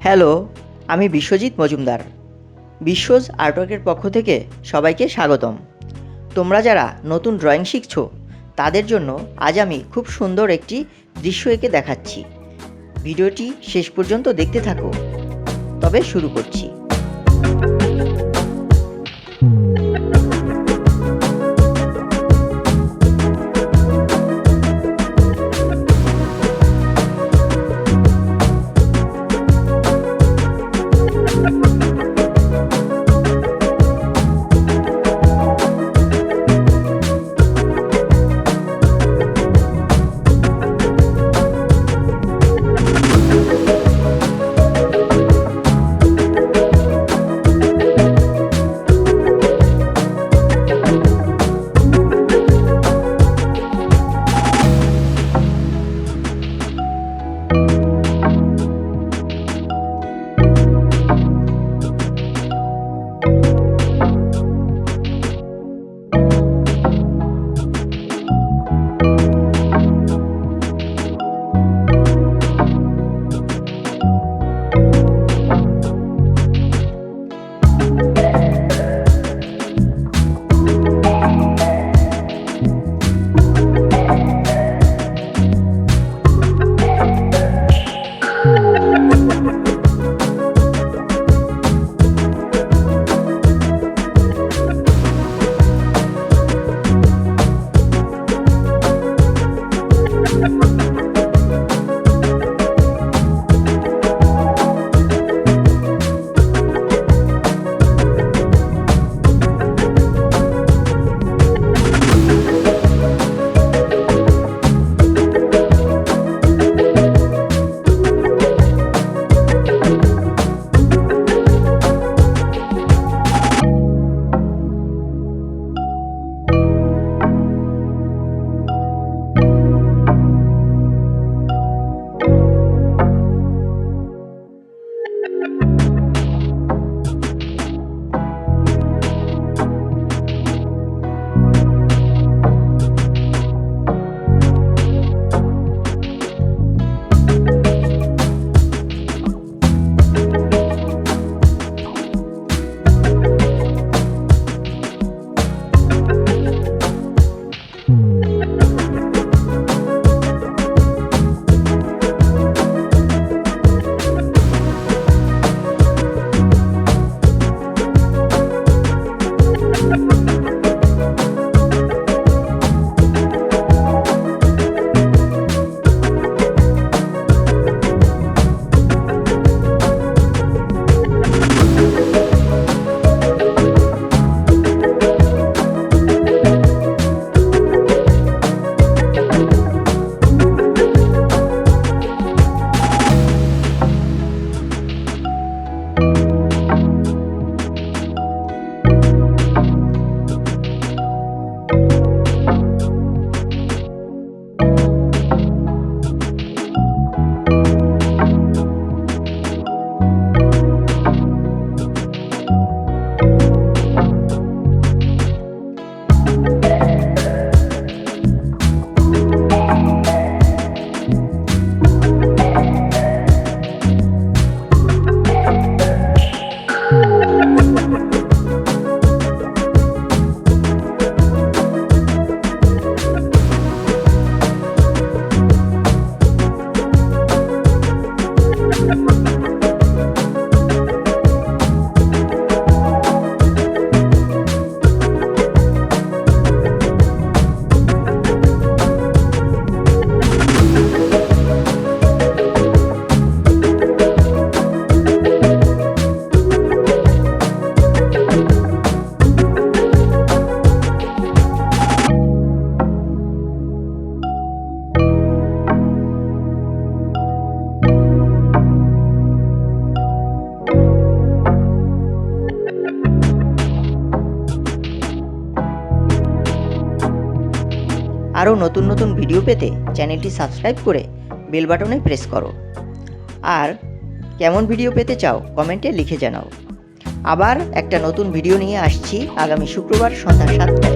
Hello, আমি বিশ্বজিৎ মজুমদার। বিশ্বজ আর্টওয়ার্কের পক্ষ থেকে সবাইকে স্বাগতম। তোমরা যারা নতুন ড্রয়িং শিখছো তাদের জন্য আজ আমি খুব সুন্দর একটি দৃশ্য এঁকে দেখাচ্ছি। ভিডিওটি শেষ পর্যন্ত দেখতে থাকো। তবে শুরু করছি। আরও নতুন নতুন ভিডিও পেতে চ্যানেলটি সাবস্ক্রাইব করে বেল বাটনে প্রেস করো। আর কেমন ভিডিও পেতে চাও কমেন্টে লিখে জানাও। আবার একটা নতুন ভিডিও নিয়ে আসছি আগামী শুক্রবার সন্ধ্যা 7টায়।